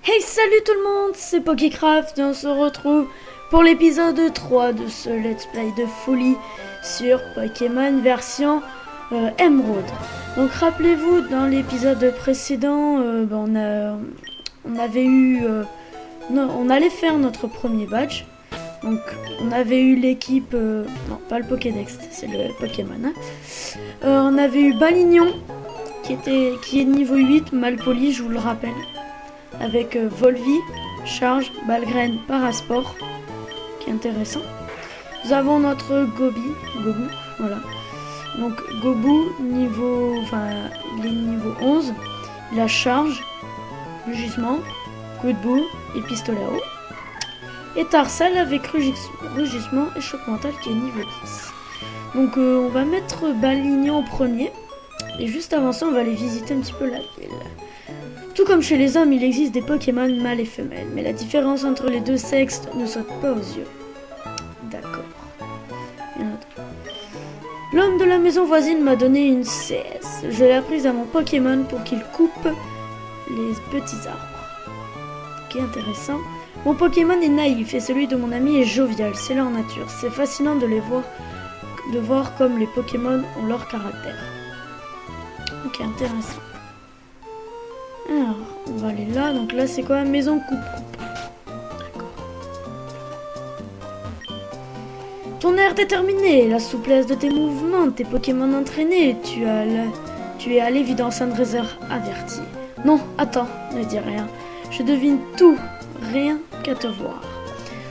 Hey, salut tout le monde, c'est Pokécraft et on se retrouve pour l'épisode 3 de ce let's play de folie sur Pokémon version Emerald. Donc rappelez-vous, dans l'épisode précédent, on allait faire notre premier badge. Donc on avait eu l'équipe, non pas le Pokédex, c'est le Pokémon. Hein. On avait eu Balignon qui est niveau 8, Malpoli, je vous le rappelle. Avec Volvi, Charge, Balgraine, Parasport, qui est intéressant. Nous avons notre Gobu, voilà. Donc Gobu, il est niveau 11, il a Charge, Rugissement, Coup de boue et Pistolet à eau. Et Tarsal avec Rugissement et Choc mental qui est niveau 10. Donc on va mettre Balignon en premier. Et juste avant ça, on va aller visiter un petit peu la ville. Tout comme chez les hommes, il existe des Pokémon mâles et femelles, mais la différence entre les deux sexes ne saute pas aux yeux. D'accord. L'homme de la maison voisine m'a donné une CS. Je l'ai apprise à mon Pokémon pour qu'il coupe les petits arbres. Ok, intéressant. Mon Pokémon est naïf et celui de mon ami est jovial, c'est leur nature. C'est fascinant de voir comme les Pokémon ont leur caractère. Ok, intéressant. Alors, on va aller là. Donc là, c'est quoi? Maison coupe-coupe. D'accord. Ton air déterminé, la souplesse de tes mouvements, tes Pokémon entraînés. Tu es à l'évidence un dresseur averti. Non, attends, ne dis rien. Je devine tout, rien qu'à te voir.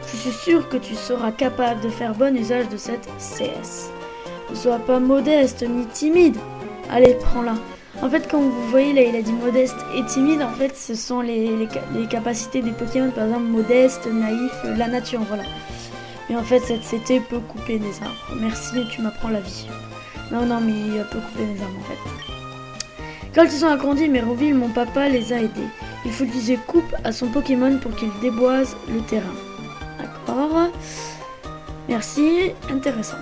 Je suis sûr que tu seras capable de faire bon usage de cette CS. Ne sois pas modeste ni timide. Allez, prends-la. En fait, comme vous voyez là, il a dit modeste et timide. En fait, ce sont les capacités des Pokémon. Par exemple, modeste, naïf, la nature, voilà. Mais en fait, cette CT peut couper des arbres. Merci, tu m'apprends la vie. Non, mais il peut couper des arbres en fait. Quand ils ont agrandi Méroville, mon papa les a aidés. Il faut utiliser coupe à son Pokémon pour qu'il déboise le terrain. D'accord. Merci, intéressant.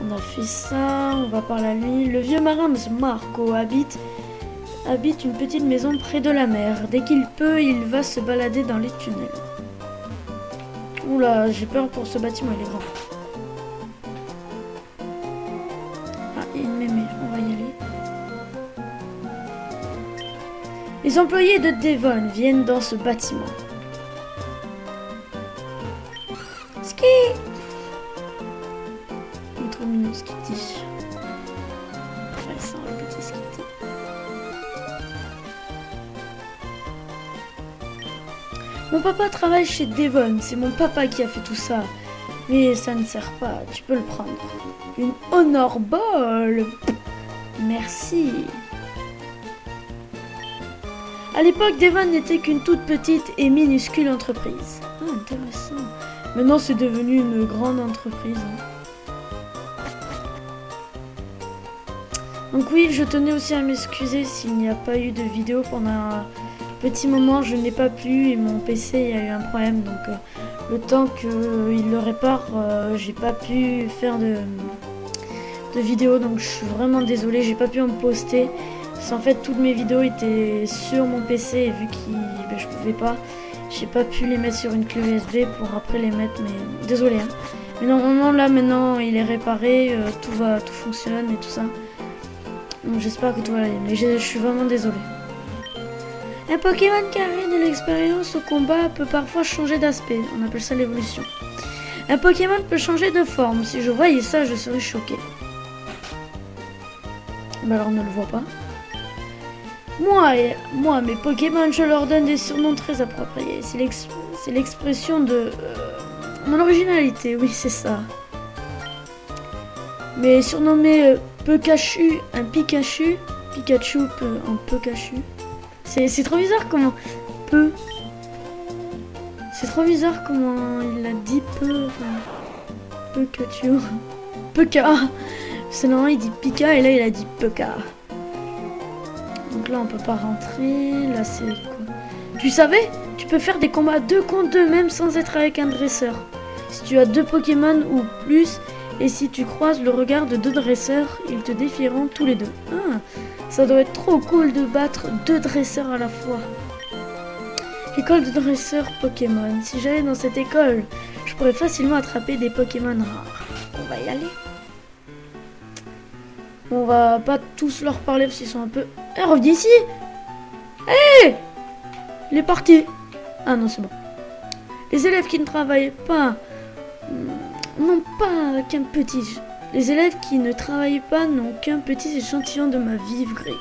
On a fait ça, on va parler à lui. Le vieux marin, M. Marco, habite une petite maison près de la mer. Dès qu'il peut, il va se balader dans les tunnels. Oula, j'ai peur pour ce bâtiment, il est grand. Ah, il y a une mémé, on va y aller. Les employés de Devon viennent dans ce bâtiment. Ski! Trop mignon ce qu'il dit. Ouais, c'est un petit Skitty. Mon papa travaille chez Devon. C'est mon papa qui a fait tout ça. Mais ça ne sert pas. Tu peux le prendre. Une Honor Ball. Merci. À l'époque, Devon n'était qu'une toute petite et minuscule entreprise. Ah, intéressant. Maintenant, c'est devenu une grande entreprise. Donc oui, je tenais aussi à m'excuser s'il n'y a pas eu de vidéo pendant un petit moment. Je n'ai pas pu et mon PC a eu un problème. Donc le temps qu'il le répare, j'ai pas pu faire de vidéo. Donc je suis vraiment désolée, j'ai pas pu en poster. Parce qu'en fait, toutes mes vidéos étaient sur mon PC et vu que je pouvais pas, j'ai pas pu les mettre sur une clé USB pour après les mettre. Mais désolé. Hein. Mais normalement là, maintenant, il est réparé, tout fonctionne et tout ça. Donc j'espère que tout va aller, mais je suis vraiment désolée. Un Pokémon qui a de l'expérience au combat peut parfois changer d'aspect, on appelle ça l'évolution. Un Pokémon peut changer de forme, si je voyais ça, je serais choquée. Bah alors on ne le voit pas. Moi, mes Pokémon, je leur donne des surnoms très appropriés. C'est l'expression de mon originalité, oui c'est ça. Mais surnommé Pikachu, un Pikachu, Pikachu un Pikachu. C'est trop bizarre comment C'est trop bizarre comment il a dit Pikachu. Pika. C'est normal, il dit Pika et là il a dit Pika. Donc là on peut pas rentrer. Là c'est quoi? Tu savais? Tu peux faire des combats 2 contre 2 même sans être avec un dresseur. Si tu as 2 Pokémon ou plus Et si tu croises le regard de 2 dresseurs, ils te défieront tous les deux. Ah, ça doit être trop cool de battre 2 dresseurs à la fois. École de dresseurs Pokémon. Si j'allais dans cette école, je pourrais facilement attraper des Pokémon rares. On va y aller. On va pas tous leur parler parce qu'ils sont un peu... Eh, revenez ici. Hé, il est parti. Ah non, c'est bon. Les élèves qui ne travaillent pas n'ont pas qu'un petit... Les élèves qui ne travaillent pas n'ont qu'un petit échantillon de ma vive griffe.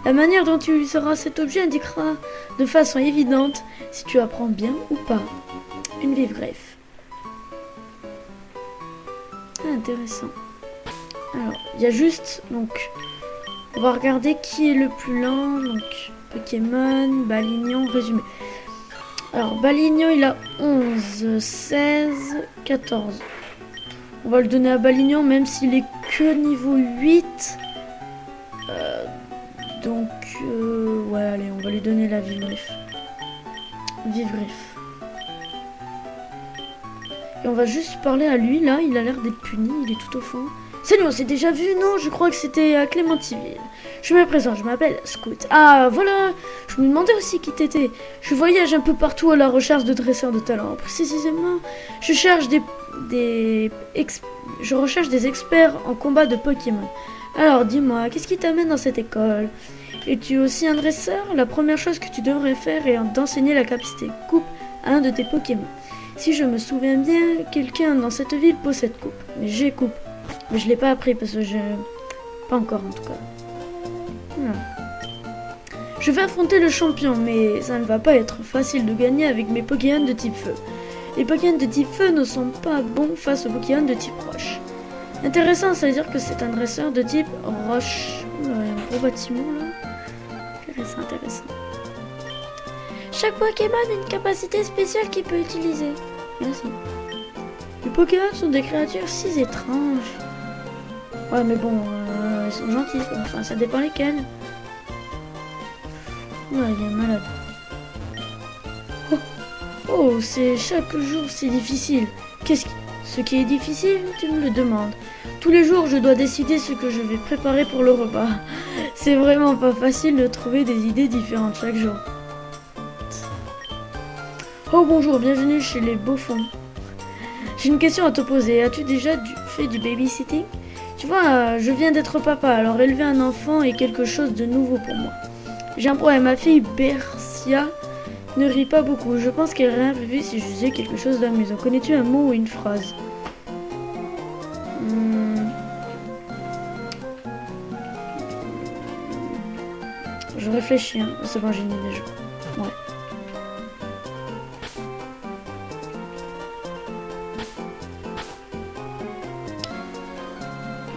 La manière dont tu utiliseras cet objet indiquera de façon évidente si tu apprends bien ou pas. Une vive griffe. Ah, intéressant. Alors, il y a juste, donc, on va regarder qui est le plus lent. Donc, Pokémon, Balignon, résumé. Alors, Balignon, il a 11, 16, 14. On va le donner à Balignon, même s'il est que niveau 8. Donc, ouais, allez, on va lui donner la vive griffe. Vive griffe. Et on va juste parler à lui, là, il a l'air d'être puni, il est tout au fond. Salut, on s'est déjà vu, non? Je crois que c'était à Clémentiville. Je me présente, je m'appelle Scout. Ah, voilà, je me demandais aussi qui t'étais. Je voyage un peu partout à la recherche de dresseurs de talent. Précisément, je cherche je recherche des experts en combat de Pokémon. Alors, dis-moi, qu'est-ce qui t'amène dans cette école? Es-tu aussi un dresseur? La première chose que tu devrais faire est d'enseigner la capacité coupe à un de tes Pokémon. Si je me souviens bien, quelqu'un dans cette ville possède coupe. Mais j'ai coupe. Mais je l'ai pas appris parce que je... Pas encore en tout cas. Voilà. Je vais affronter le champion, mais ça ne va pas être facile de gagner avec mes Pokémon de type feu. Les Pokémon de type feu ne sont pas bons face aux Pokémon de type roche. Intéressant, ça veut dire que c'est un dresseur de type roche. Oula, il y a un gros bâtiment là. Intéressant, intéressant. Chaque Pokémon a une capacité spéciale qu'il peut utiliser. Merci. Les Pokémon sont des créatures si étranges. Ouais, mais bon, ils sont gentils. Enfin, ça dépend lesquels. Ouais, il y a un malade. Oh, c'est chaque jour, c'est difficile. Ce qui est difficile, tu me le demandes. Tous les jours, je dois décider ce que je vais préparer pour le repas. C'est vraiment pas facile de trouver des idées différentes chaque jour. Oh, bonjour, bienvenue chez les Beaufonds. J'ai une question à te poser. As-tu déjà fait du babysitting? Tu vois, je viens d'être papa, alors élever un enfant est quelque chose de nouveau pour moi. J'ai un problème, ma fille Bercia ne rit pas beaucoup. Je pense qu'elle aurait vu si je disais quelque chose d'amusant. Connais-tu un mot ou une phrase? Je réfléchis, hein. C'est bon, j'ai une idée. Ouais.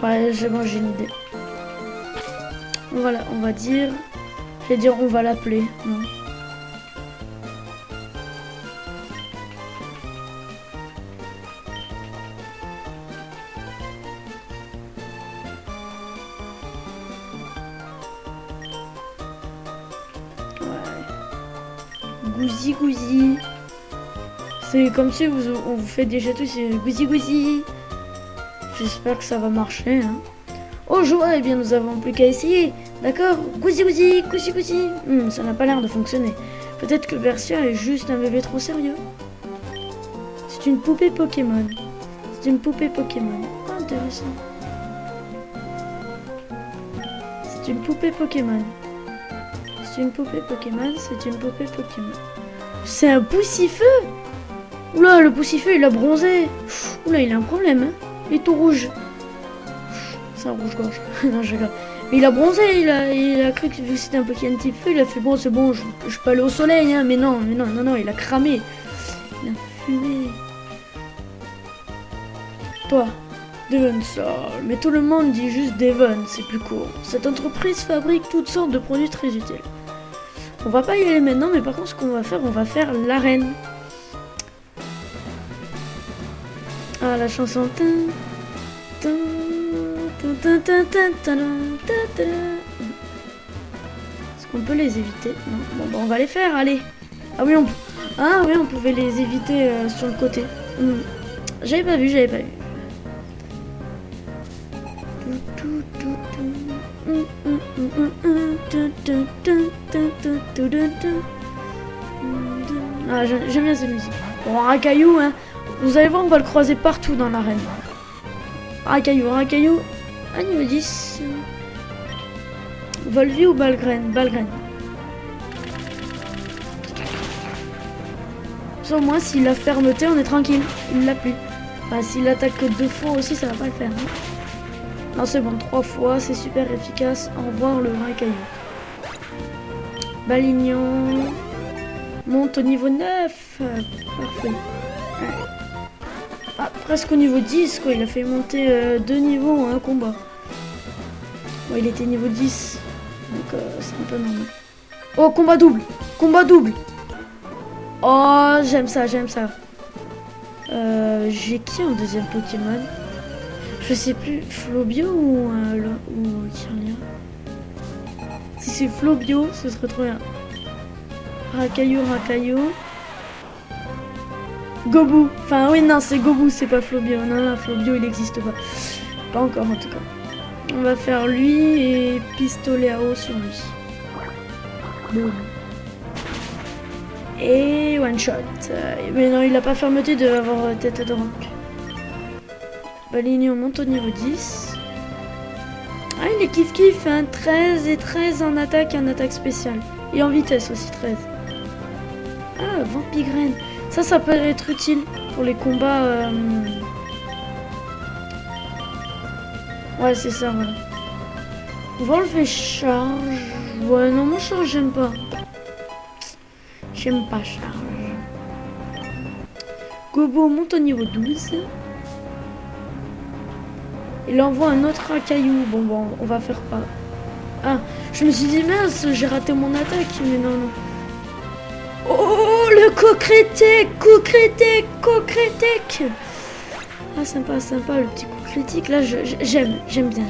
Ouais, c'est bon, j'ai une idée. Voilà, on va dire... Je vais dire on va l'appeler. Non. Gouzi Gouzi. C'est comme si on vous fait des châteaux, c'est Gouzi Gouzi. J'espère que ça va marcher. Hein. Oh, je vois, eh bien nous avons plus qu'à essayer. D'accord? Gouzi Gouzi, Gouzi Gouzi. Ça n'a pas l'air de fonctionner. Peut-être que Bercia est juste un bébé trop sérieux. C'est une poupée Pokémon. C'est une poupée Pokémon. Ah, intéressant. C'est une poupée Pokémon. C'est une poupée Pokémon, c'est une poupée Pokémon. C'est un poussifeu! Oula, le poussifeu, il a bronzé. Oula, il a un problème, hein. Il est tout rouge. C'est un rouge-gorge. Non, je rigole. Mais il a bronzé, il a cru que vu que c'était un Pokémon type feu, il a fait bon, c'est bon, je peux aller au soleil, hein. Mais non, il a cramé. Il a fumé. Toi, Devonsol. Mais tout le monde dit juste Devon, c'est plus court. Cette entreprise fabrique toutes sortes de produits très utiles. On va pas y aller maintenant, mais par contre, ce qu'on va faire l'arène. Ah, la chanson. Est-ce qu'on peut les éviter? Non. Bon, bah, on va les faire, allez. Ah oui, on pouvait les éviter sur le côté. J'avais pas vu. Ah, j'aime bien cette musique. Bon, Racaillou, hein. Vous allez voir, on va le croiser partout dans l'arène. Racaillou. Ah, niveau 10. Volvi ou Balgraine? Balgraine. Ça, au moins, s'il a fermeté, on est tranquille. Il l'a plus. Enfin, s'il attaque que 2 fois aussi, ça va pas le faire. Hein. Non, c'est bon, 3 fois, c'est super efficace. Au revoir, le Racaillou. Balignon. Monte au niveau 9. Parfait. Ouais. Ah, presque au niveau 10, quoi. Il a fait monter 2 niveaux en un combat. Bon, il était niveau 10. Donc, c'est un peu normal. Oh, combat double. Combat double. Oh, j'aime ça. J'ai qui en deuxième Pokémon? Je sais plus. Flobio ou Kirlia? Si c'est Flobio, ce serait trop bien. Racaillou. Gobu. Enfin, oui, non, c'est Gobu, c'est pas Flobio. Non, Flobio, il n'existe pas. Pas encore, en tout cas. On va faire lui et pistolet à eau sur lui. Boum. Et one shot. Mais non, il a pas fermeté de avoir tête de rampe. Balignon monte au niveau 10. Ah, il est kiff, hein. 13 et 13 en attaque et en attaque spéciale. Et en vitesse aussi, 13. Ah, Vampigraine. Ça peut être utile pour les combats. Ouais, c'est ça, voilà. On va enlever charge. Ouais, non, moi charge, j'aime pas. J'aime pas charge. Gobo monte au niveau 12. Il envoie un autre Racaillou. Bon, on va faire pas. Ah, je me suis dit, mince, j'ai raté mon attaque. Mais non. Oh, le coup critique. Ah, sympa, le petit coup critique. Là, j'aime bien.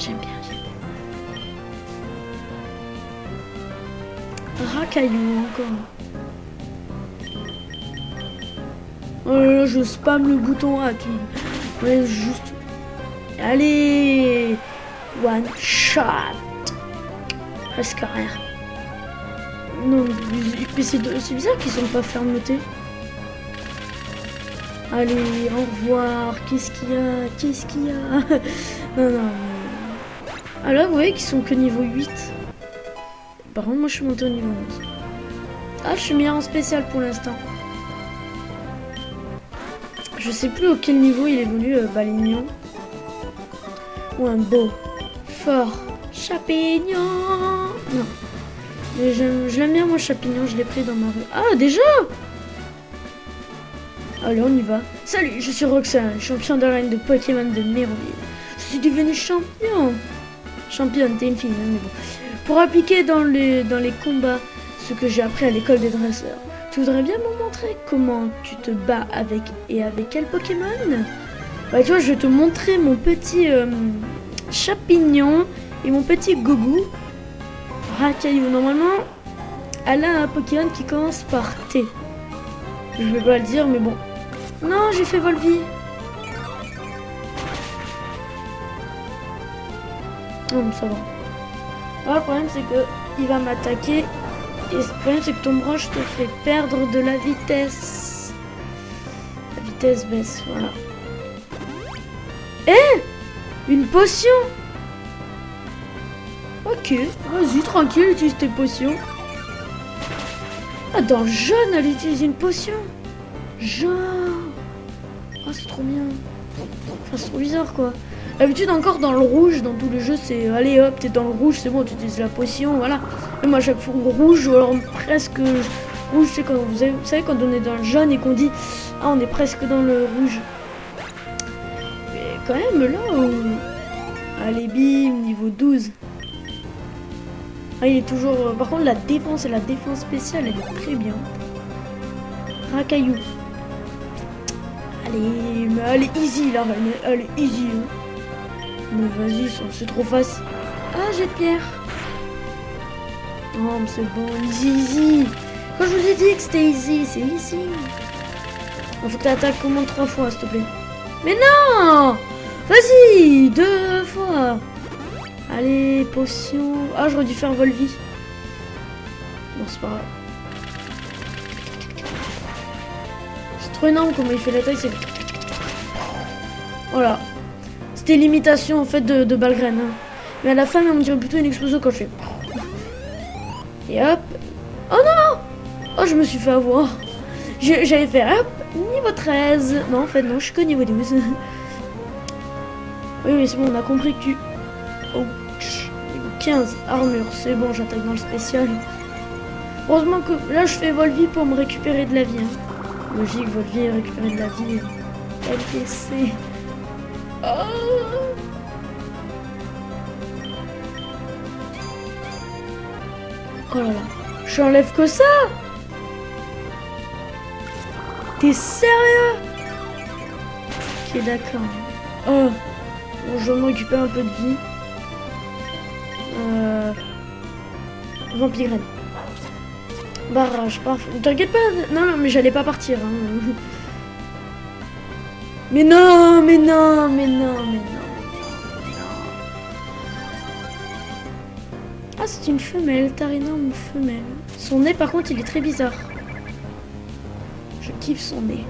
Racaillou encore. Oh là là, je spam le bouton A. Ouais, juste. Allez, one shot. Presque rien. Non, mais c'est bizarre qu'ils sont pas fermetés. Allez, au revoir. Qu'est-ce qu'il y a Non. Ah là, vous voyez qu'ils sont que niveau 8. Par contre, moi, je suis monté au niveau 11. Ah, je suis mis en spécial pour l'instant. Je sais plus auquel niveau il évolue, Balignon. Ou un beau, fort Chapignon. Non. Mais je l'aime bien, moi, Chapignon. Je l'ai pris dans ma rue. Ah, déjà? Allez, on y va. Salut, je suis Roxane, champion de l'arène de Pokémon de Méroville. Je suis devenue champion. Championne, t'es une fille, hein, mais bon. Pour appliquer dans les combats ce que j'ai appris à l'école des dresseurs, tu voudrais bien me montrer comment tu te bats avec quel Pokémon? Bah, tu vois, je vais te montrer mon petit Chapignon et mon petit Gobu. Racaillou, normalement, elle a un Pokémon qui commence par T. Je vais pas le dire, mais bon. Non, j'ai fait Volvi. Non, mais ça va. Alors, le problème, c'est que il va m'attaquer. Et le problème, c'est que ton broche te fait perdre de la vitesse. La vitesse baisse, voilà. Une potion. Ok, vas-y, tranquille, utilise tes potions. Ah, dans le jaune, elle utilise une potion. Genre. Ah, c'est trop bien. Enfin, c'est trop bizarre, quoi. D'habitude, encore dans le rouge, dans tous les jeux, c'est allez hop, t'es dans le rouge, c'est bon, tu utilises la potion, voilà. Et moi, à chaque fois, rouge, ou alors presque rouge, c'est quand vous savez, quand on est dans le jaune et qu'on dit ah, on est presque dans le rouge. Mais quand même, là, allez, bim, niveau 12. Ah, il est toujours. Par contre, la défense et la défense spéciale, elle est très bien. Racaillou. Allez, easy là, allez, easy. Hein. Mais vas-y, c'est trop facile. Ah, j'ai pierre. Oh, mais c'est bon, easy. Quand je vous ai dit que c'était easy, c'est easy. Il faut que tu attaques au moins 3 fois, s'il te plaît. Mais non! Vas-y, 2 fois. Allez, potion. Ah, j'aurais dû faire Volvi. Bon, c'est pas grave. C'est trop énorme comment il fait l'attaque. C'est... Voilà. C'était l'imitation en fait de Balgren. Hein. Mais à la fin, on dirait plutôt une explosion quand je fais. Et hop. Oh non! Oh, je me suis fait avoir. J'allais faire hop, niveau 13. Non, en fait, non, je suis que niveau 12. Oui, c'est bon, on a compris que tu... Oh, niveau 15, armure, c'est bon, j'attaque dans le spécial. Heureusement que là, je fais Volvi pour me récupérer de la vie. Hein. Logique, Volvi, récupérer de la vie. LTC. Oh! Oh là là, j'enlève que ça? T'es sérieux? Ok, d'accord. Oh, bon, je vais me récupérer un peu de vie. Vampirène. Barrage, parfait. T'inquiète pas, non, mais j'allais pas partir. Hein. Mais non, mais non, mais non, mais non. Ah, c'est une femelle, Tarinum femelle. Son nez, par contre, il est très bizarre. Je kiffe son nez.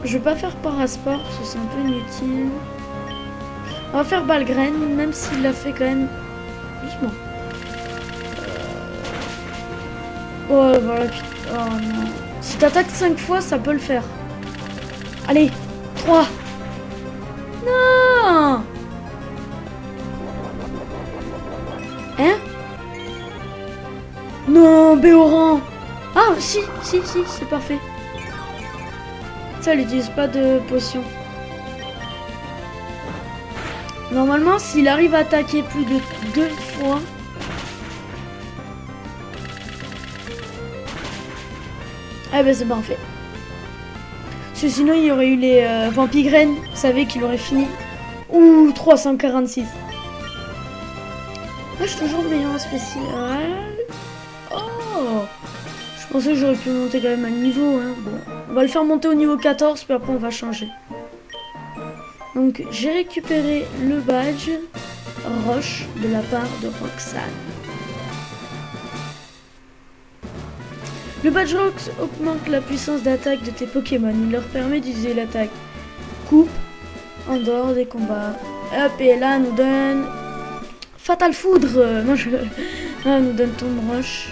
Je vais pas faire Parasport, parce que c'est un peu inutile. On va faire Balgren, même s'il l'a fait quand même doucement. Oh, voilà, putain. Oh non. Si t'attaques 5 fois, ça peut le faire. Allez, 3. Non! Hein? Non, Béoran! Ah, si, c'est parfait. Ça, elle n'utilise pas de potion. Normalement, s'il arrive à attaquer plus de 2 fois... Ah ben c'est parfait. Parce que sinon, il y aurait eu les Vampigren. Vous savez qu'il aurait fini. Ouh, 346. Ah, je suis toujours meilleur en spécial. Oh! Je pensais que j'aurais pu monter quand même un niveau. Hein. Bon, on va le faire monter au niveau 14, puis après on va changer. Donc, j'ai récupéré le badge Roche de la part de Roxane. Le badge Rox augmente la puissance d'attaque de tes Pokémon. Il leur permet d'utiliser l'attaque coupe en dehors des combats. Hop, et là, nous donne Fatal Foudre. Non, nous donne Tombe Roche.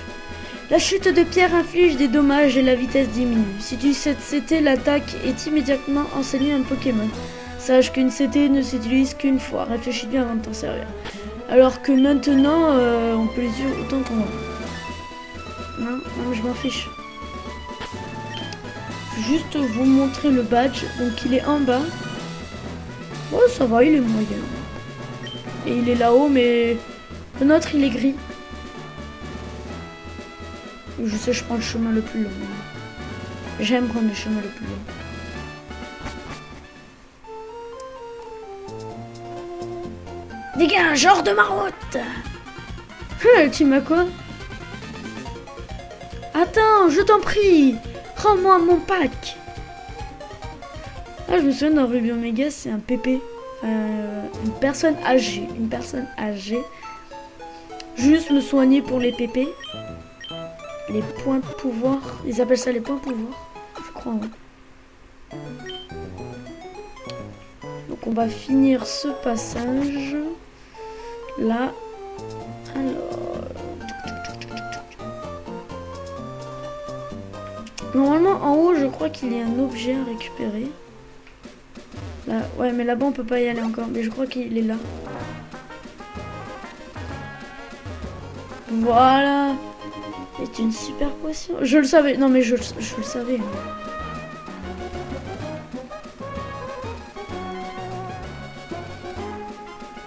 La chute de pierre inflige des dommages et la vitesse diminue. Si tu sais CT, l'attaque est immédiatement enseignée à un Pokémon. Sache qu'une CT ne s'utilise qu'une fois. Réfléchis bien avant de t'en servir. Alors que maintenant, on peut les utiliser autant qu'on veut. Non, je m'en fiche. Je vais juste vous montrer le badge. Donc il est en bas. Oh, ça va, il est moyen. Et il est là-haut, mais le nôtre, il est gris. Je sais, je prends le chemin le plus long. J'aime prendre le chemin le plus long. Dégage, genre de marotte! Tu m'as quoi? Attends, je t'en prie! Rends-moi mon pack! Ah, je me souviens dans Ruby Omega, c'est un pépé. Une personne âgée. Une personne âgée. Juste me soigner pour les pépés. Les points de pouvoir. Ils appellent ça les points de pouvoir. Je crois, ouais. Donc on va finir ce passage. Là. Alors. Normalement, en haut, je crois qu'il y a un objet à récupérer. Là, ouais, mais là-bas, on peut pas y aller encore. Mais je crois qu'il est là. Voilà. C'est une super potion. Je le savais. Non, mais je le savais.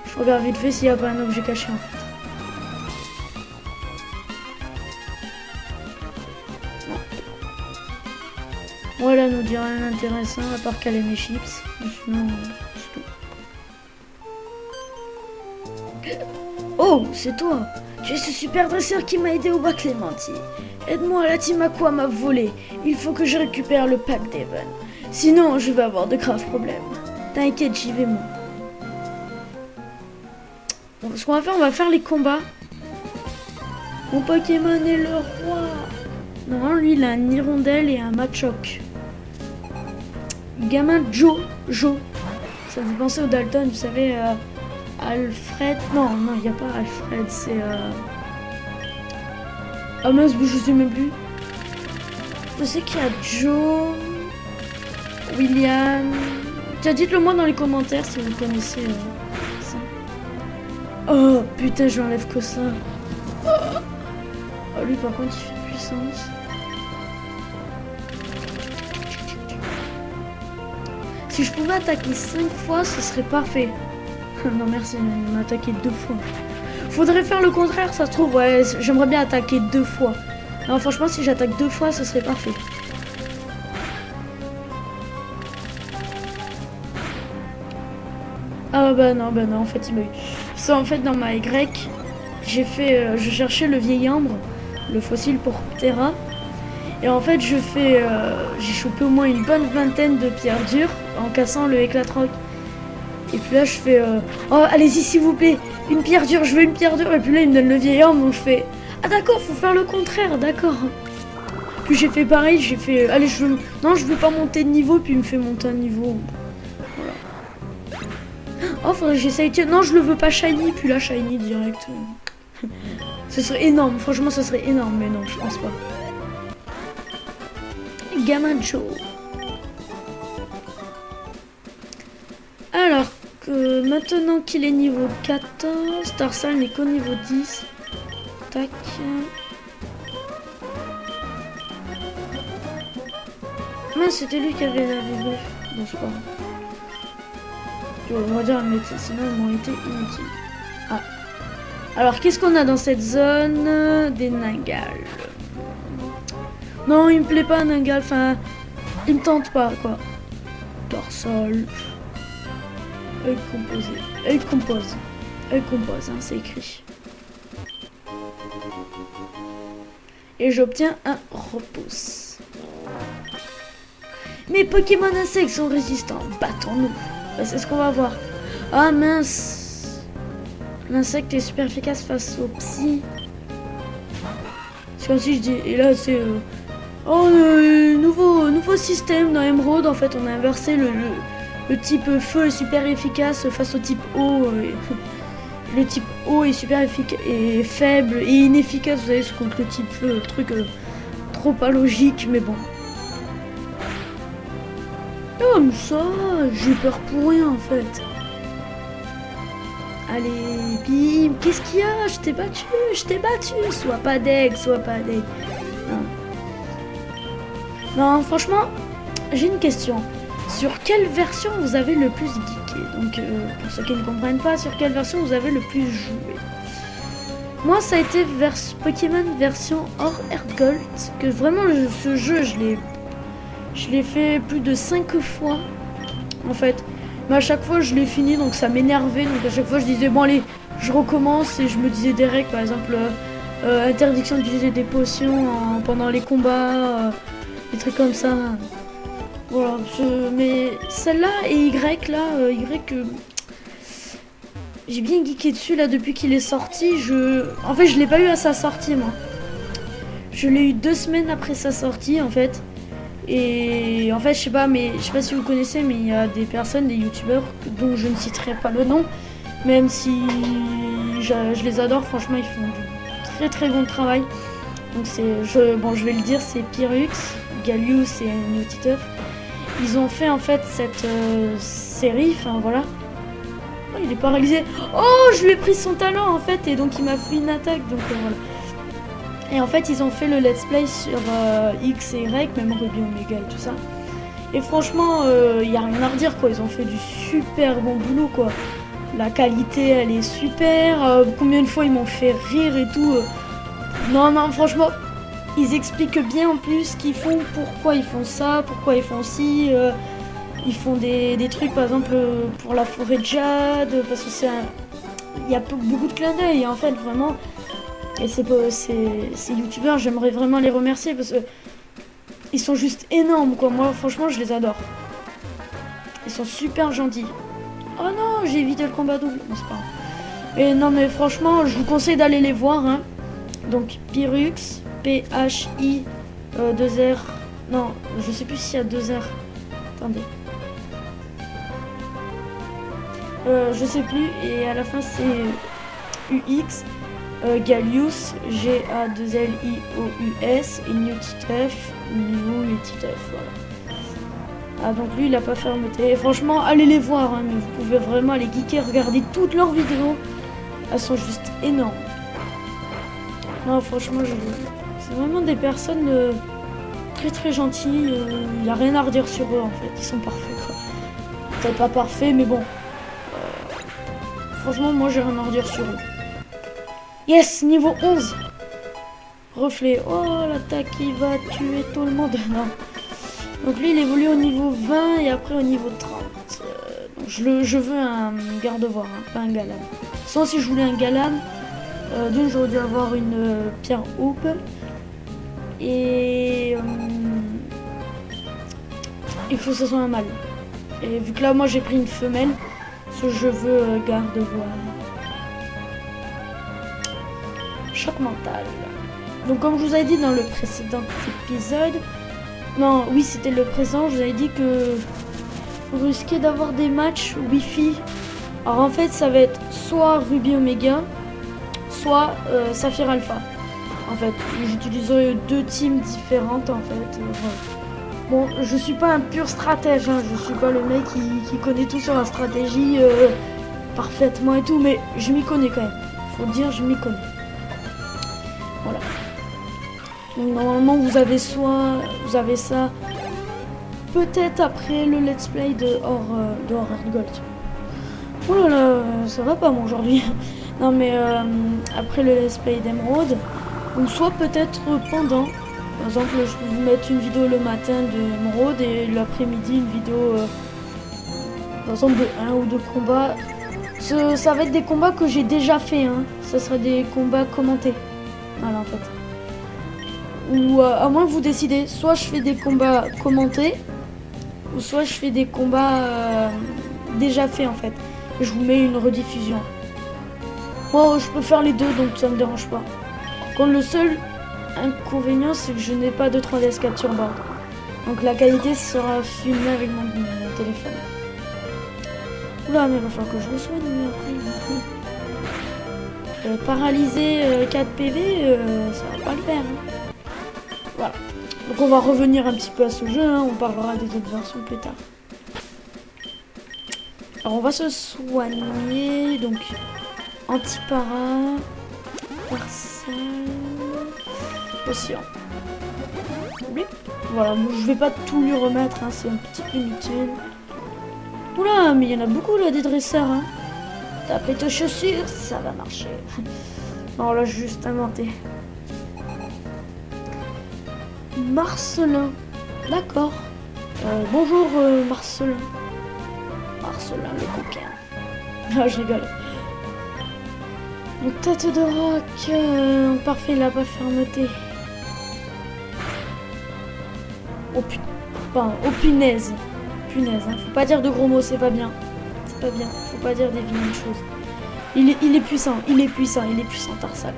Je regarde vite fait s'il n'y a pas un objet caché, en fait. Voilà, nous dit rien d'intéressant à part caler mes chips. Sinon, c'est tout. Oh, c'est toi. Tu es ce super dresseur qui m'a aidé au bas Clémenti. Aide-moi, la team Aqua m'a volé. Il faut que je récupère le pack d'Evan. Sinon, je vais avoir de graves problèmes. T'inquiète, j'y vais moi. Bon, ce qu'on va faire, on va faire les combats. Mon Pokémon est le roi. Non, lui, il a un hirondelle et un Machoke. Gamin Joe. Ça me fait penser au Dalton, vous savez, Alfred. Non, il n'y a pas Alfred, c'est... Ah mince, je sais même plus. Je sais qu'il y a Joe, William. Tiens, dites-le moi dans les commentaires si vous connaissez ça. Oh putain, je l'enlève que ça. Oh, lui par contre il fait puissance. Si je pouvais attaquer 5 fois, ce serait parfait. Non merci, il m'a attaqué 2 fois. Faudrait faire le contraire, ça se trouve. Ouais, j'aimerais bien attaquer 2 fois. Non, franchement, si j'attaque 2 fois, ce serait parfait. Ah bah non, en fait, il m'a eu. Ça, en fait, dans ma Y, j'ai fait... je cherchais le vieil ambre, le fossile pour Terra. Et en fait, j'ai chopé au moins une bonne vingtaine de pierres dures en cassant le éclatroc. Et puis là, je fais... oh, allez-y, s'il vous plaît, une pierre dure, je veux une pierre dure. Et puis là, il me donne le vieil ambre, donc je fais... Ah d'accord, faut faire le contraire, d'accord. Puis j'ai fait pareil, j'ai fait... allez, non, je veux pas monter de niveau, puis il me fait monter un niveau. Voilà. Oh, faudrait que j'essaye... Non, je le veux pas shiny, puis là, shiny direct. Ce serait énorme, franchement, ce serait énorme, mais non, je pense pas. Gamin Joe. Alors que maintenant qu'il est niveau 14, Tarsal n'est qu'au niveau 10. Tac. Mais c'était lui qui avait la vie. Bon, c'est pas grave. On va dire, mais sinon ils m'ont été inutiles. Ah. Alors, qu'est-ce qu'on a dans cette zone? Des Ningals. Non, il me plaît pas, Ningal. Enfin, il me tente pas, quoi. Dorsal. Œil composé. Œil compose, hein, c'est écrit. Et j'obtiens un repousse. Mes Pokémon insectes sont résistants. Battons-nous. Bah, c'est ce qu'on va voir. Ah mince. L'insecte est super efficace face au psy. C'est comme si je dis... Et là, c'est... Oh, nouveau système dans Emerald. En fait, on a inversé le type feu est super efficace face au type eau. Le type eau est super efficace et faible et inefficace. Vous savez, contre le type feu, truc trop pas logique, mais bon. Comme ça, j'ai peur pour rien en fait. Allez, bim, qu'est-ce qu'il y a? Je t'ai battu, sois pas deg. Non, franchement, j'ai une question. Sur quelle version vous avez le plus geeké? Donc, pour ceux qui ne comprennent pas, sur quelle version vous avez le plus joué? Moi, ça a été Pokémon version Or Earth Gold. Que vraiment, ce jeu, je l'ai fait plus de 5 fois, en fait. Mais à chaque fois, je l'ai fini, donc ça m'énervait. Donc à chaque fois, je disais, bon allez, je recommence. Et je me disais des règles, par exemple, interdiction d'utiliser des potions pendant les combats, des trucs comme ça. Voilà, mais celle-là et Y, là, j'ai bien geeké dessus, là, depuis qu'il est sorti. En fait, je l'ai pas eu à sa sortie, moi. Je l'ai eu 2 semaines après sa sortie, en fait. Et en fait, je sais pas si vous connaissez, mais il y a des personnes, des youtubeurs, dont je ne citerai pas le nom, même si je les adore, franchement, ils font du très très bon travail. Donc je vais le dire, c'est Pyrrhux, Gallius et Newtituff. Ils ont fait en fait cette série, enfin voilà. Oh, il est paralysé. Oh, je lui ai pris son talent en fait, et donc il m'a fait une attaque, donc voilà. Et en fait, ils ont fait le let's play sur X et Y, même Ruby Omega et tout ça. Et franchement, y a rien à redire, quoi. Ils ont fait du super bon boulot, quoi. La qualité, elle est super. Combien de fois ils m'ont fait rire et tout. Non, franchement, ils expliquent bien en plus ce qu'ils font, pourquoi ils font ça, pourquoi ils font ci. Ils font des trucs, par exemple, pour la forêt de jade, parce que il y a beaucoup de clins d'œil, en fait, vraiment. Et ces youtubeurs, j'aimerais vraiment les remercier parce que ils sont juste énormes, quoi. Moi, franchement, je les adore. Ils sont super gentils. Oh non, j'ai évité le combat double. Bon, c'est pas grave. Et non, mais franchement, je vous conseille d'aller les voir. Hein. Donc, Phyrux, P-H-I, 2 R. Non, je sais plus s'il y a 2 R. Attendez. Je sais plus. Et à la fin, c'est UX. Gallius, G-A-2-L-I-O-U-S. Et Newtitef, voilà. Ah, donc lui, il a pas fermeté. Et franchement, allez les voir. Hein, mais vous pouvez vraiment aller geeker, regarder toutes leurs vidéos. Elles sont juste énormes. Non, franchement, c'est vraiment des personnes très gentilles. Il n'y a rien à redire sur eux, en fait. Ils sont parfaits, quoi. Peut-être pas parfaits, mais bon. Franchement, moi, j'ai rien à redire sur eux. Yes, niveau 11. Reflet. Oh, l'attaque qui va tuer tout le monde. Non. Donc lui, il évolue au niveau 20 et après au niveau 30. Donc je veux un garde-voir, hein, pas un Galan. Sans si je voulais un Galan, donc j'aurais dû avoir une pierre Hope. Et il faut que ce soit un mâle. Et vu que là, moi, j'ai pris une femelle, parce que je veux garde-voir. Choc mental. Donc comme je vous avais dit dans le précédent épisode, non, oui, c'était le présent, je vous avais dit que vous risquez d'avoir des matchs Wi-Fi. Alors en fait, ça va être soit Ruby Omega, soit Saphir Alpha. En fait, j'utiliserai 2 teams différentes en fait. Voilà. Bon, je suis pas un pur stratège, hein, je suis pas le mec qui connaît tout sur la stratégie parfaitement et tout, mais je m'y connais quand même. Faut dire, je m'y connais. Voilà. Donc, normalement, vous avez ça peut-être après le let's play de Hors Gold. Oh là là, ça va pas moi aujourd'hui. Non mais après le let's play d'Emerald, ou soit peut-être pendant. Par exemple, je peux vous mettre une vidéo le matin d'Emerald et l'après-midi une vidéo par exemple de 1 ou 2 combats. Ça va être des combats que j'ai déjà fait, hein. Ça sera des combats commentés. Voilà en fait. Ou à moins que vous décidez, soit je fais des combats commentés, ou soit je fais des combats déjà faits en fait. Et je vous mets une rediffusion. Moi, je peux faire les deux, donc ça me dérange pas. Quand le seul inconvénient, c'est que je n'ai pas de 3DS capture board. Donc la qualité sera filmée avec mon téléphone. Oula, mais il va falloir que je le soigne après. Paralyser 4 PV, ça va pas le faire. Hein. Voilà. Donc on va revenir un petit peu à ce jeu, hein. On parlera des autres versions plus tard. Alors on va se soigner, donc anti-para, Marcel, Océan. Oui. Voilà, je vais pas tout lui remettre, hein. C'est un petit peu inutile. Oula, mais il y en a beaucoup là des dresseurs, hein. T'as pris tes chaussures, ça va marcher. Alors là, juste inventé. Marcelin, d'accord. Bonjour Marcelin. Marcelin le coquin. Ah, je rigole. Une tête de roc. Parfait, il a pas fermeté. Oh putain. Oh punaise. Punaise, hein. Faut pas dire de gros mots, c'est pas bien. C'est pas bien. Faut pas dire des vilaines choses. Il est puissant, Tarsal.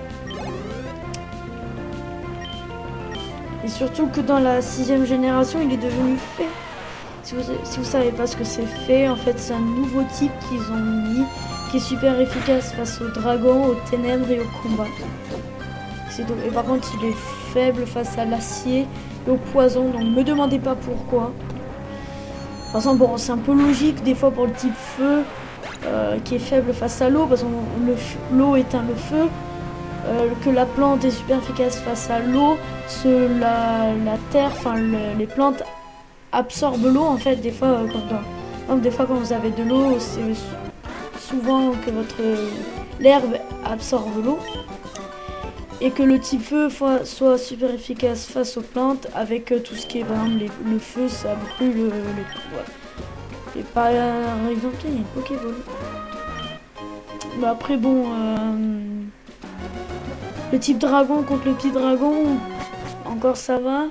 Et surtout que dans la 6ème génération, il est devenu fait. Si vous savez pas ce que c'est fait, en fait, c'est un nouveau type qu'ils ont mis, qui est super efficace face aux dragons, aux ténèbres et au combat. Et par contre, il est faible face à l'acier et au poison, donc me demandez pas pourquoi. Par exemple, bon, c'est un peu logique des fois pour le type feu, qui est faible face à l'eau, parce que l'eau éteint le feu. Que la plante est super efficace face à l'eau, la terre, enfin les plantes absorbent l'eau en fait. Des fois, quand vous avez de l'eau, c'est souvent que l'herbe absorbe l'eau, et que le type feu soit super efficace face aux plantes avec tout ce qui est par exemple le feu, ça brûle les ouais. Et par exemple, il y a une Pokéball. Mais après bon. Le type dragon contre le petit dragon, encore ça va.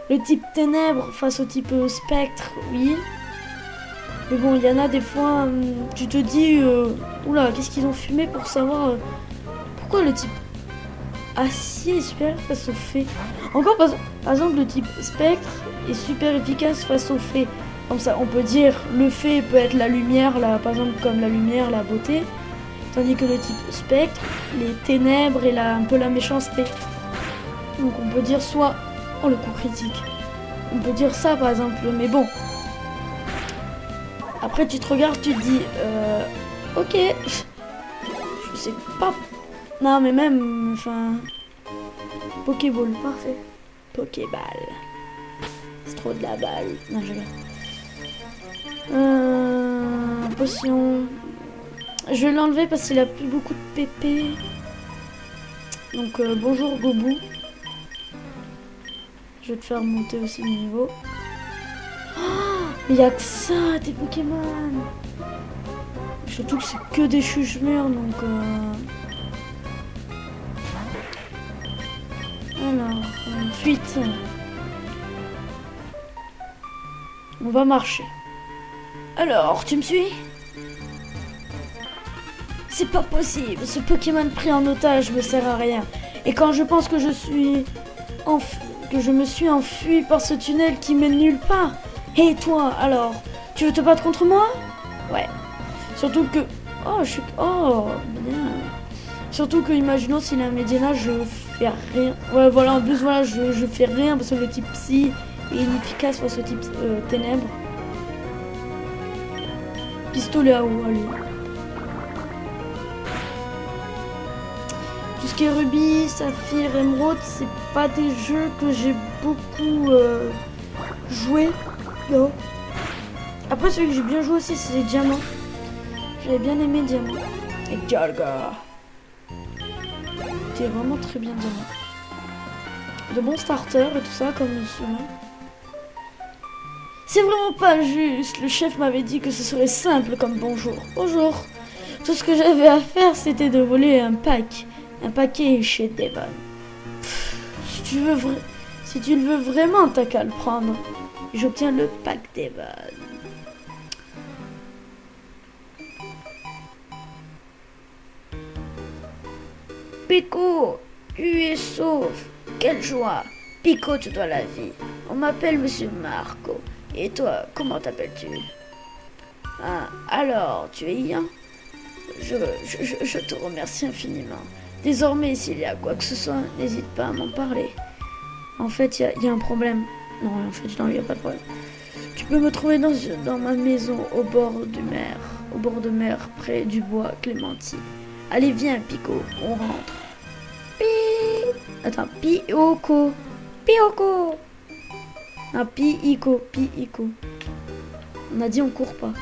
Le type ténèbres face au type spectre, oui. Mais bon, il y en a des fois, tu te dis, oula, qu'est-ce qu'ils ont fumé pour savoir pourquoi le type acier est super face au fée. Encore par exemple, le type spectre est super efficace face au fée. Comme ça, on peut dire le fée peut être la lumière, là, par exemple comme la lumière, la beauté. Tandis que le type spectre, les ténèbres et un peu la méchanceté. Donc on peut dire soit... Oh, le coup critique. On peut dire ça par exemple, mais bon. Après tu te regardes, tu te dis... ok. Je sais pas... Non mais même... Enfin... Pokéball, parfait. Pokéball. C'est trop de la balle. Non, je regarde. Potion... Je vais l'enlever parce qu'il a plus beaucoup de PP. Donc bonjour Gobou. Je vais te faire monter aussi le niveau. Oh, mais il n'y a que ça, des Pokémon. Surtout que c'est que des chuchemures, donc... Alors, ensuite... On va marcher. Alors, tu me suis ? C'est pas possible, ce Pokémon pris en otage me sert à rien. Et quand je pense que je me suis enfui par ce tunnel qui mène nulle part. Et toi, alors, tu veux te battre contre moi? Ouais. Surtout que... Oh, bien. Surtout que, imaginons s'il a un Médiana, je fais rien. Ouais, voilà, en plus, voilà, je fais rien parce que le type Psy est inefficace face au type Ténèbres. Pistolet à eau, allez. Tout ce qui est Rubis, Saphir, Émeraude, c'est pas des jeux que j'ai beaucoup joué. Non. Après, celui que j'ai bien joué aussi, c'est les Diamants. J'avais bien aimé Diamant. Et Galga. C'était vraiment très bien Diamant. De bons starters et tout ça, comme celui-là. C'est vraiment pas juste. Le chef m'avait dit que ce serait simple comme bonjour. Bonjour. Tout ce que j'avais à faire, c'était de voler un paquet chez Devon. Si tu le veux vraiment, t'as qu'à le prendre. J'obtiens le pack Devon. Pico, tu es sauf. Quelle joie. Pico, tu dois la vie. On m'appelle Monsieur Marco. Et toi, comment t'appelles-tu? Ah, alors, tu es Ian? Je te remercie infiniment. Désormais, s'il y a quoi que ce soit, n'hésite pas à m'en parler. En fait, il y a un problème. Non, en fait, non, il n'y a pas de problème. Tu peux me trouver dans ma maison au bord de mer, près du bois Clémentine. Allez, viens, Pico, on rentre. Attends, Pioko. Ah, Pico. On a dit on court pas.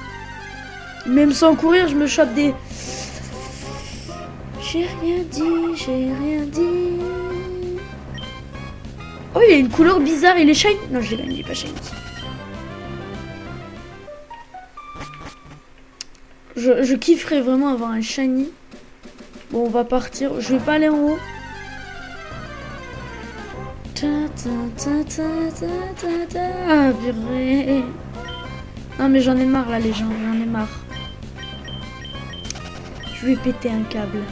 Même sans courir, je me chope des... J'ai rien dit. Oh, il a une couleur bizarre, il est shiny. Non, je l'ai pas shiny. Je kifferais vraiment avoir un shiny. Bon, on va partir. Je vais pas aller en haut. Ah, purée. Non, mais j'en ai marre là, les gens. J'en ai marre. Je vais péter un câble.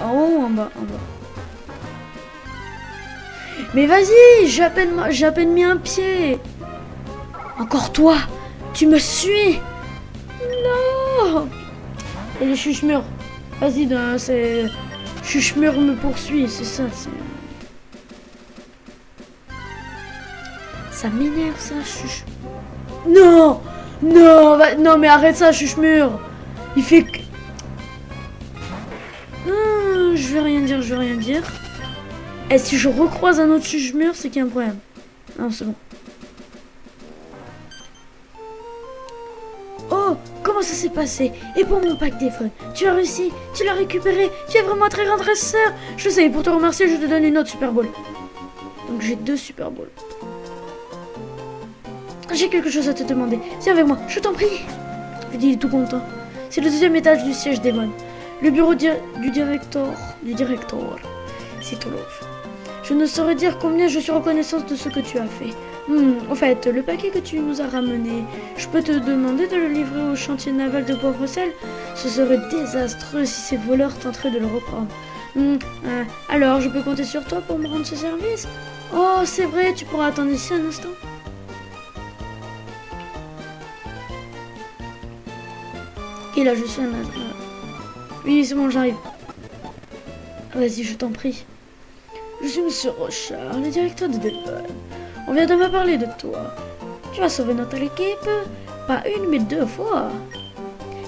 En haut ou en bas? En bas. Mais vas-y, j'ai à peine mis un pied. Encore toi, tu me suis. Non. Et les chuchemures. Vas-y, c'est... Chuchemure me poursuit, c'est ça. Ça m'énerve ça, chuch. Non. Non, mais arrête ça, chuchemure. Il fait que... je vais rien dire. Et si je recroise un autre chuchemure, c'est qu'il y a un problème. Non, c'est bon. Oh, comment ça s'est passé? Et pour mon pack téléphone, tu as réussi, tu l'as récupéré, tu es vraiment un très grand dresseur. Je sais, pour te remercier, je te donne une autre Super Bowl. Donc j'ai 2 Super Bowls. J'ai quelque chose à te demander. Viens avec moi, je t'en prie. Il est tout content. C'est le 2e étage du siège Devon. Le bureau du directeur. C'est Tolov. Je ne saurais dire combien je suis reconnaissante de ce que tu as fait. Au fait, le paquet que tu nous as ramené, je peux te demander de le livrer au chantier naval de Poivre-Sel? Ce serait désastreux si ces voleurs tenteraient de le reprendre. Alors, je peux compter sur toi pour me rendre ce service? Oh, c'est vrai, tu pourras attendre ici un instant. Et là, je suis un... Oui, c'est bon, j'arrive. Vas-y, je t'en prie. Je suis Monsieur Rochard, le directeur de Delphin. On vient de me parler de toi. Tu as sauvé notre équipe, pas une mais 2 fois.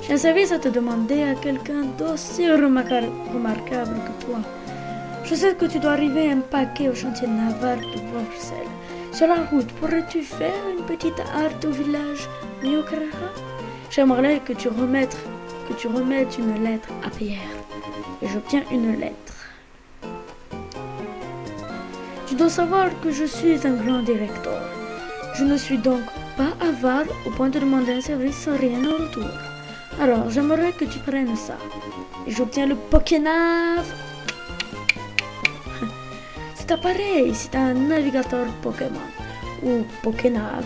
J'ai un service à te demander à quelqu'un d'aussi remarquable que toi. Je sais que tu dois arriver un paquet au chantier naval de Poivre-Sel. Sur la route, pourrais-tu faire une petite halte au village Myokara? J'aimerais que tu remettes une lettre à Pierre. Et j'obtiens une lettre. Tu dois savoir que je suis un grand directeur. Je ne suis donc pas avare au point de demander un service sans rien en retour. Alors, j'aimerais que tu prennes ça. Et j'obtiens le Pokénav. Cet appareil, c'est un navigateur Pokémon, ou Pokénav,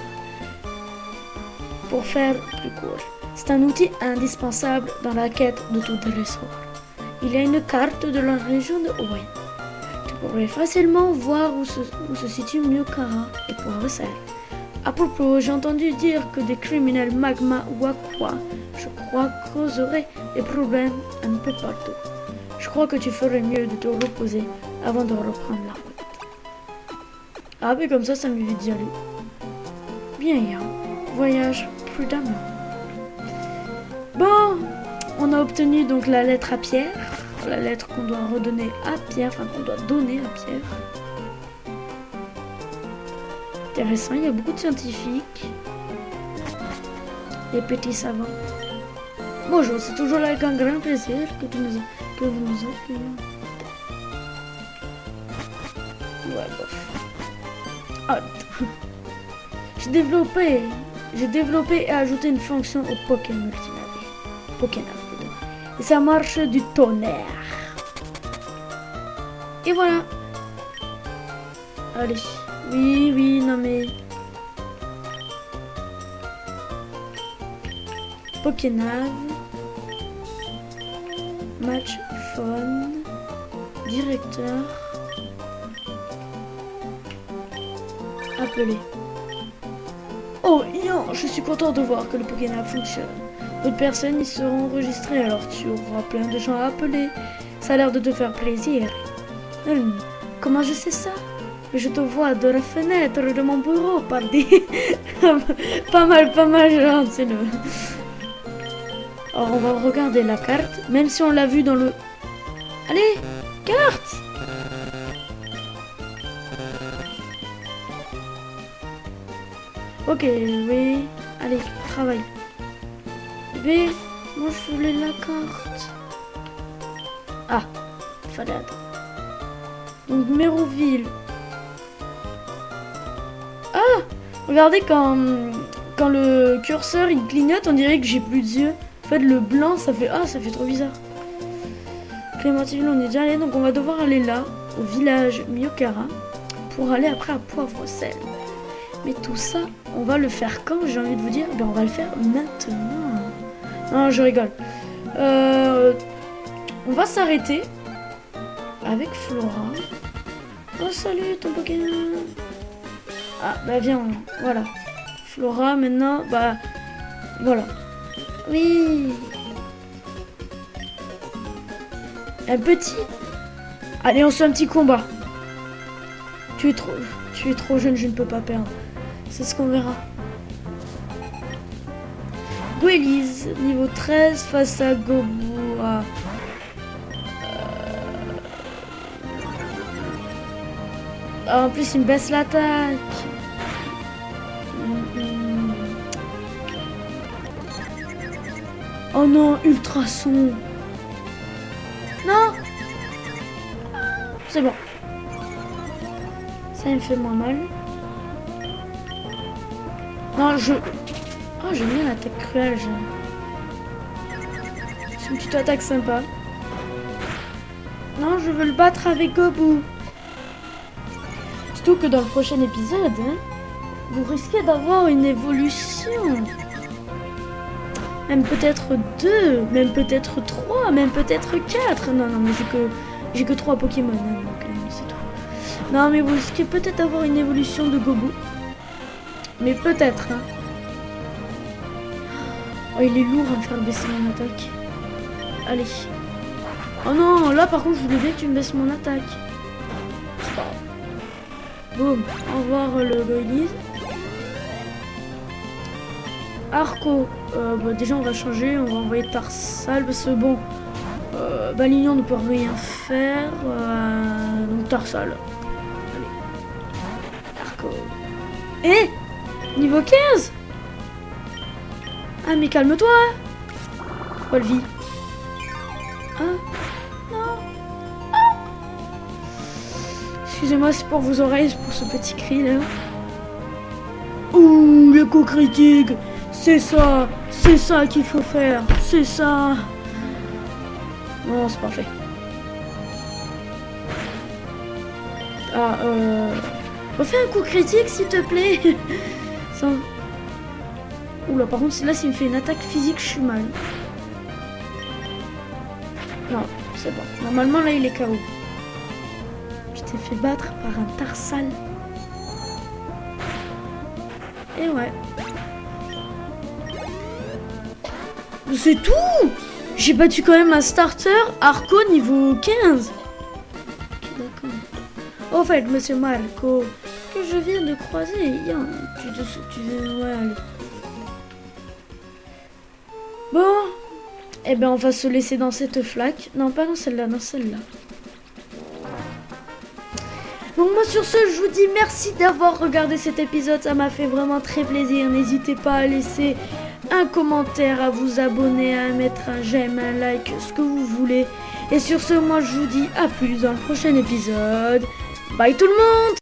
pour faire plus court. C'est un outil indispensable dans la quête de tout dresseur. Il y a une carte de la région de Owen. Tu pourrais facilement voir où se situe Myokara et Poivre-Sel. À propos, j'ai entendu dire que des criminels magma ou aqua, je crois, causeraient des problèmes un peu partout. Je crois que tu ferais mieux de te reposer avant de reprendre la route. Ah, mais comme ça m'évite d'y aller. Bien, Yann, voyage prudemment. Bon, on a obtenu donc la lettre à Pierre, la lettre qu'on doit redonner à Pierre, enfin qu'on doit donner à Pierre. Intéressant, il y a beaucoup de scientifiques. Les petits savants. Bonjour, c'est toujours avec un grand plaisir que vous nous accueillons. Ouais, bof. Ah, j'ai développé et ajouté une fonction au Pokénav. Et ça marche du tonnerre. Et voilà. Allez. Oui, non mais... Pokénav. Match phone. Directeur. Appeler. Oh, Ian, je suis content de voir que le Pokénav fonctionne. D'autres personnes y seront enregistrées, alors tu auras plein de gens à appeler. Ça a l'air de te faire plaisir. Comment je sais ça? Je te vois de la fenêtre de mon bureau, pardi. pas mal, gentil. Alors on va regarder la carte, même si on l'a vu dans le... Allez, carte! Ok, oui. Allez, travaille. B, moi je voulais la carte. Ah, fallait attendre. Donc Méroville. Ah, regardez quand le curseur il clignote, on dirait que j'ai plus d'yeux. En fait le blanc ça fait trop bizarre. Clémentine, on est déjà allé, donc on va devoir aller là, au village Myokara, pour aller après à Poivre-Sel. Mais tout ça, on va le faire quand, j'ai envie de vous dire? Ben on va le faire maintenant. Non, je rigole. On va s'arrêter avec Flora. Oh salut ton Pokémon. Ah bah viens, voilà. Flora maintenant, bah voilà. Oui. Un petit. Allez, on se fait un petit combat. Tu es trop jeune, je ne peux pas perdre. C'est ce qu'on verra. Guélise, niveau 13 face à Goboua. En plus, il me baisse l'attaque. Oh non, ultrason. Non. C'est bon. Ça, il me fait moins mal. Non, oh, j'aime bien l'attaque cruelle. C'est une petite attaque sympa. Non, je veux le battre avec Gobou. Surtout que dans le prochain épisode, hein, vous risquez d'avoir une évolution. Même peut-être 2, même peut-être 3, même peut-être 4. Non, mais j'ai que 3 Pokémon, hein, donc c'est tout. Non, mais vous risquez peut-être d'avoir une évolution de Gogo. Mais peut-être, hein. Oh, il est lourd à me faire baisser mon attaque. Allez. Oh non, là par contre, je voulais bien que tu me baisses mon attaque. C'est pas grave. Boum. Au revoir le Goilies. Arco. Déjà, on va changer. On va envoyer Tarsal. Parce que bon, Balignon ne peut rien faire. Donc Tarsal. Allez. Arco. Eh, niveau 15. Ah, mais calme-toi. Volvi. Ah, non. Ah. Excusez-moi, c'est pour vos oreilles, c'est pour ce petit cri là. Ouh, l'écho critique. C'est ça qu'il faut faire. C'est ça. Non, c'est parfait. Ah, refais un coup critique, s'il te plaît. Ça... Oula, par contre, là, s'il me fait une attaque physique, je suis mal. Non, c'est bon. Normalement, là, il est KO. Je t'ai fait battre par un Tarsal. Et ouais. C'est tout. J'ai battu quand même un starter Arco niveau 15. Ok, d'accord. Au fait, monsieur Marco, que je viens de croiser, tu veux... Ouais, allez. Bon, eh ben on va se laisser dans cette flaque. Non, pas dans celle-là, dans celle-là. Donc moi sur ce, je vous dis merci d'avoir regardé cet épisode. Ça m'a fait vraiment très plaisir. N'hésitez pas à laisser un commentaire, à vous abonner, à mettre un j'aime, un like, ce que vous voulez. Et sur ce, moi je vous dis à plus dans le prochain épisode. Bye tout le monde!